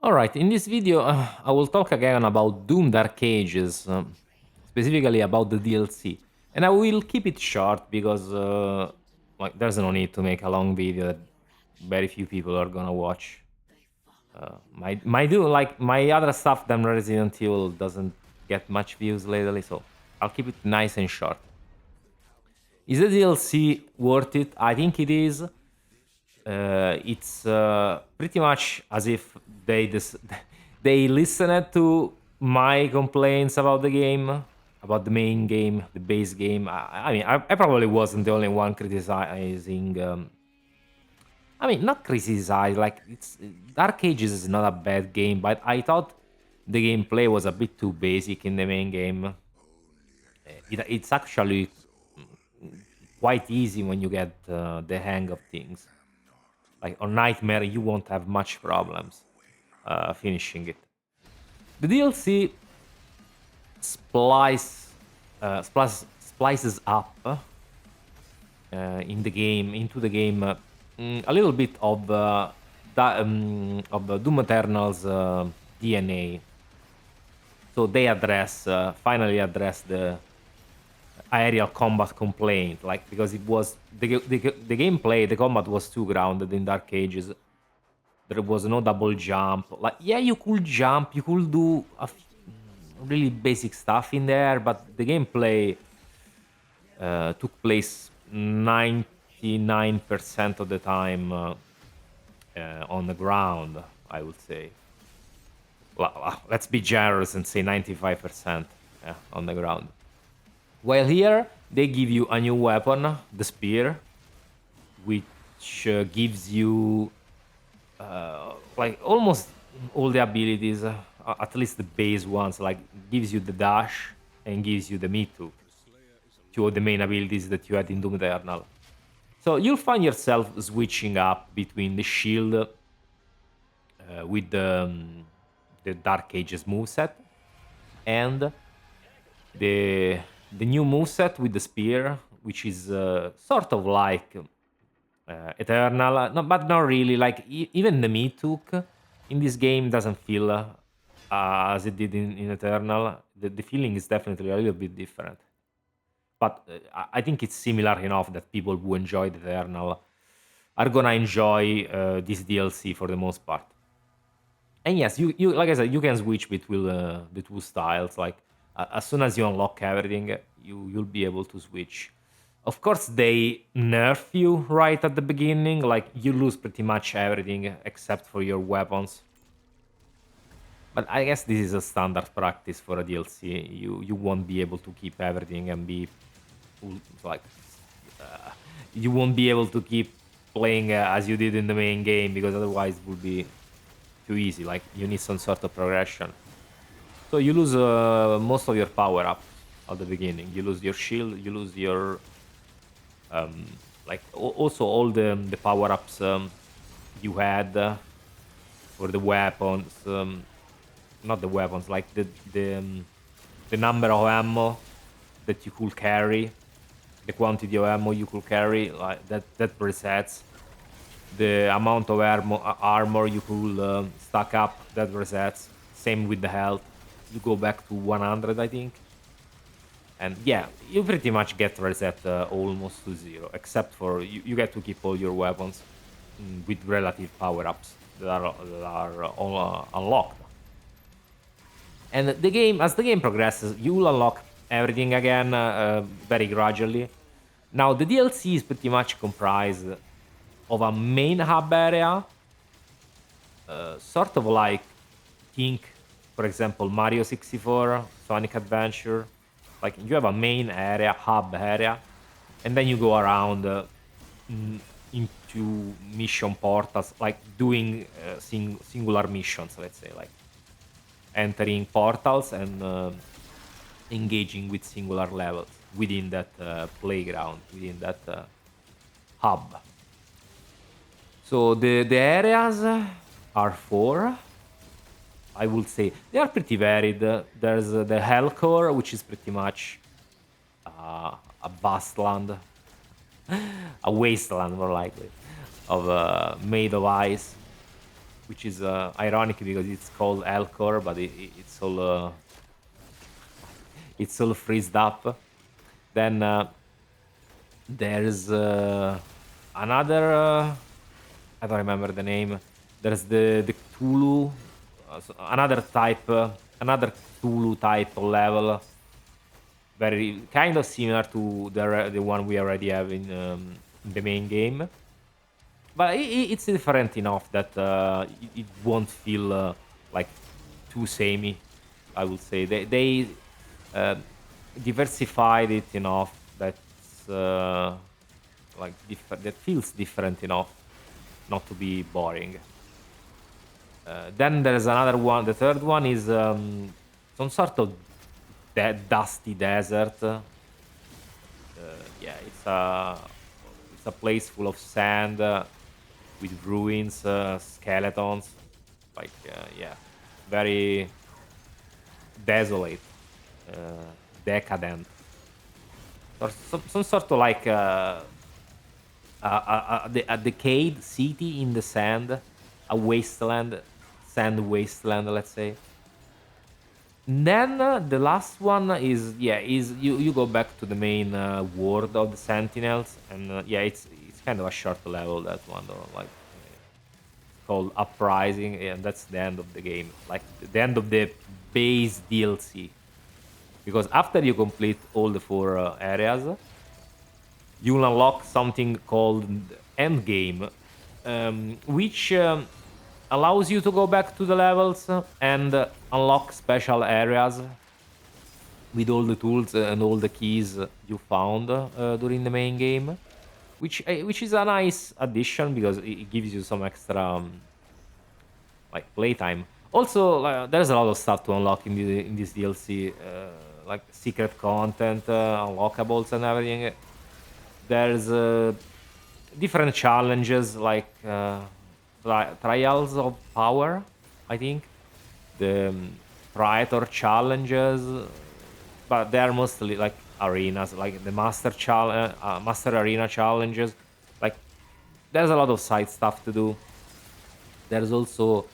Alright, in this video I will talk again about Doom Dark Ages, specifically about the DLC. And I will keep it short because like there's no need to make a long video that very few people are gonna watch. My other stuff than Resident Evil doesn't get much views lately, so I'll keep it nice and short. Is the DLC worth it? I think it is. It's pretty much as if they listened to my complaints about the game, about the main game, the base game. I probably wasn't the only one criticizing. Not criticize. Like it's Dark Ages is not a bad game, but I thought the gameplay was a bit too basic in the main game. It's actually quite easy when you get the hang of things. Like on Nightmare, you won't have much problems finishing it. The DLC splices up in the game into the game a little bit of Doom Eternal's DNA. So they finally address the aerial combat complaint, like because it was the gameplay, the combat was too grounded in Dark Ages. There was no double jump. Like, yeah, you could jump, you could do really basic stuff in there, but the gameplay took place 99% of the time on the ground, I would say. Let's be generous and say 95% on the ground. While here, they give you a new weapon, the spear, which gives you like almost all the abilities, at least the base ones, like gives you the dash and gives you the mitu, two of the main abilities that you had in Doom Eternal. So you'll find yourself switching up between the shield with the Dark Ages moveset and the new moveset with the spear, which is sort of like Eternal, no, but not really. Like even the Mituk in this game doesn't feel as it did in Eternal. The feeling is definitely a little bit different, but I think it's similar enough that people who enjoyed Eternal are gonna enjoy this DLC for the most part. And yes, you like I said, you can switch between the two styles. Like as soon as you unlock everything, you'll be able to switch. Of course, they nerf you right at the beginning. Like you lose pretty much everything except for your weapons. But I guess this is a standard practice for a DLC. You won't be able to keep everything and be like you won't be able to keep playing as you did in the main game because otherwise it would be too easy. Like you need some sort of progression. So you lose most of your power ups at the beginning. You lose your shield. You lose your also all the power ups you had for the weapons. Not the weapons, like the number of ammo that you could carry, the quantity of ammo you could carry, like that resets. The amount of armor you could stack up, that resets. Same with the health. You go back to 100, I think. And yeah, you pretty much get reset almost to zero, except for you get to keep all your weapons with relative power-ups that are all unlocked. And the game, as the game progresses, you'll unlock everything again very gradually. Now, the DLC is pretty much comprised of a main hub area, sort of like think, for example, Mario 64, Sonic Adventure. Like you have a main area, hub area, and then you go around into mission portals, like doing singular missions, let's say, like entering portals and engaging with singular levels within that playground, within that hub. So the areas are four. I would say they are pretty varied. There's the Hellcore, which is pretty much a vastland, a wasteland more likely, of made of ice. which is ironic because it's called Elcor, but it's all freezed up. Then there's another. I don't remember the name. There's the Cthulhu, another type, another Cthulhu type of level, very kind of similar to the one we already have in the main game, but it's different enough that it won't feel like too samey. I would say they uh, diversified it enough that's that feels different enough not to be boring. Then there's another one. The third one is some sort of dusty desert. Yeah, it's a place full of sand with ruins, skeletons. Like yeah, very desolate, decadent, or some sort of like a decayed city in the sand, a wasteland, sand wasteland, let's say. Then the last one is yeah is you go back to the main world of the Sentinels, and yeah it's kind of a short level, that one though, like called Uprising, and that's the end of the game, like the end of the base DLC. Because after you complete all the four areas, you'll unlock something called Endgame, which allows you to go back to the levels and unlock special areas with all the tools and all the keys you found during the main game, which is a nice addition because it gives you some extra like playtime. Also, there's a lot of stuff to unlock in this DLC, like secret content, unlockables, and everything. There's different challenges like trials of power, I think. The Praetor challenges, but they are mostly like arenas, like the Master Arena challenges. Like there's a lot of side stuff to do. There's also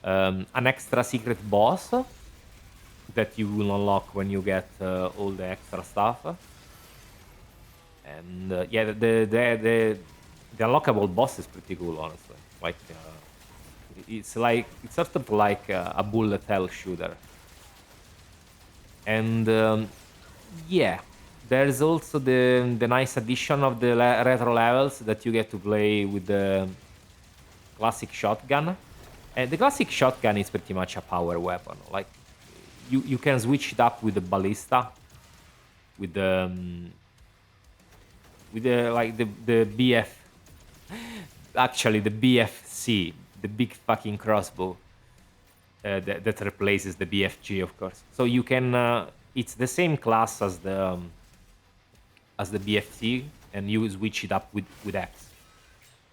an extra secret boss that you will unlock when you get all the extra stuff. And yeah, the unlockable boss is pretty cool, honestly. Like it's sort of like a bullet hell shooter. And yeah, there's also the nice addition of the retro levels that you get to play with the classic shotgun. And the classic shotgun is pretty much a power weapon. Like you can switch it up with the ballista, with the like the BF, actually the BFC, the big fucking crossbow that replaces the BFG, of course. So you can it's the same class as the BFC, and you switch it up with X.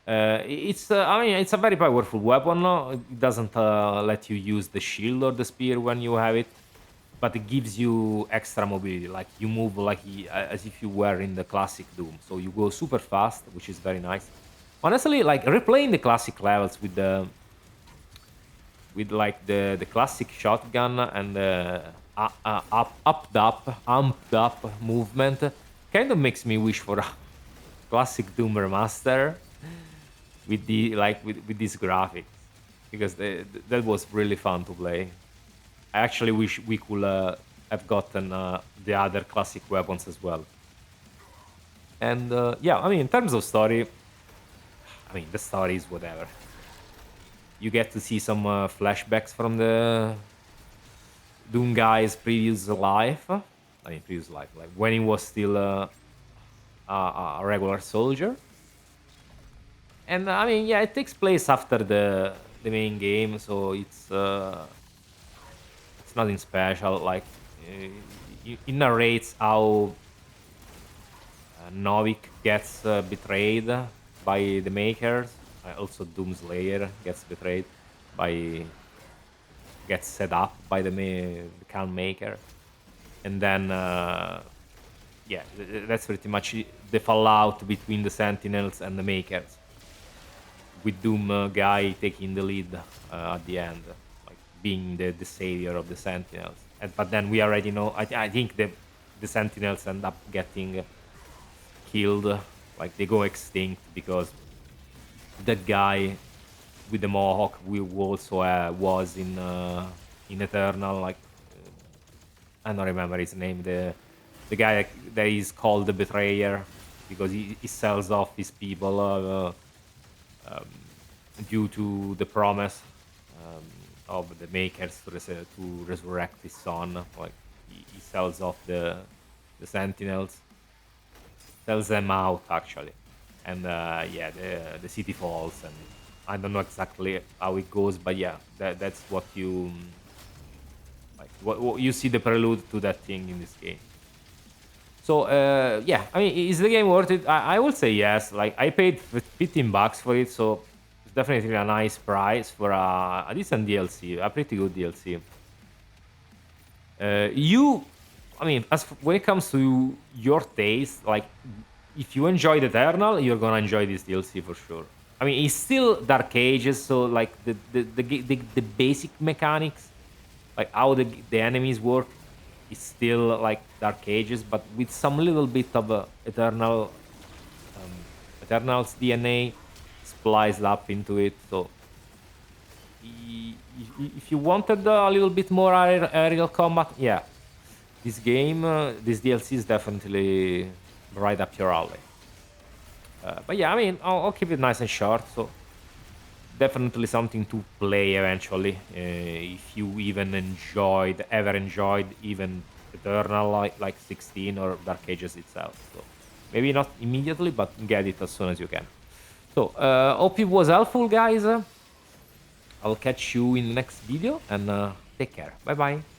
It's I mean it's a very powerful weapon. It doesn't let you use the shield or the spear when you have it, but it gives you extra mobility. Like you move like as if you were in the classic Doom. So you go super fast, which is very nice. Honestly, like replaying the classic levels with like the classic shotgun and the amped up movement kind of makes me wish for a classic Doom remaster with the like with these graphics, because that was really fun to play. I actually wish we could have gotten the other classic weapons as well. And yeah, I mean, in terms of story, I mean, the story is whatever. You get to see some flashbacks from the Doom guy's previous life. I mean, previous life, like when he was still a regular soldier. And I mean, yeah, it takes place after the main game, so it's nothing special. Like it narrates how Novik gets betrayed by the makers. Also, Doomslayer gets betrayed by gets set up by the Khan maker, and then yeah, that's pretty much the fallout between the Sentinels and the makers. with Doom guy taking the lead at the end, like being the savior of the Sentinels. And but then we already know. I think the Sentinels end up getting killed, like they go extinct because that guy with the mohawk we also was in Eternal. Like I don't remember his name. The guy that is called the Betrayer because he sells off his people due to the promise um, of the makers to resurrect his son. Like he sells off the Sentinels, sells them out actually, and yeah, the city falls, and I don't know exactly how it goes, but yeah, that's what you like. What you see the prelude to that thing in this game. So yeah, I mean, is the game worth it? I would say yes. Like I paid $15 for it, so it's definitely a nice price for a decent DLC, a pretty good DLC. You, I mean, when it comes to your taste, like if you enjoyed Eternal, you're gonna enjoy this DLC for sure. I mean, it's still Dark Ages, so like the basic mechanics, like how the enemies work, is still like Dark Ages, but with some little bit of Eternal's DNA spliced up into it. So if you wanted a little bit more aerial combat, yeah, this game, this DLC is definitely right up your alley. But yeah, I mean, I'll keep it nice and short. So definitely something to play eventually if you even ever enjoyed even Eternal like 16 or Dark Ages itself. So maybe not immediately, but get it as soon as you can. So hope it was helpful, guys. I'll catch you in the next video, and take care. Bye bye.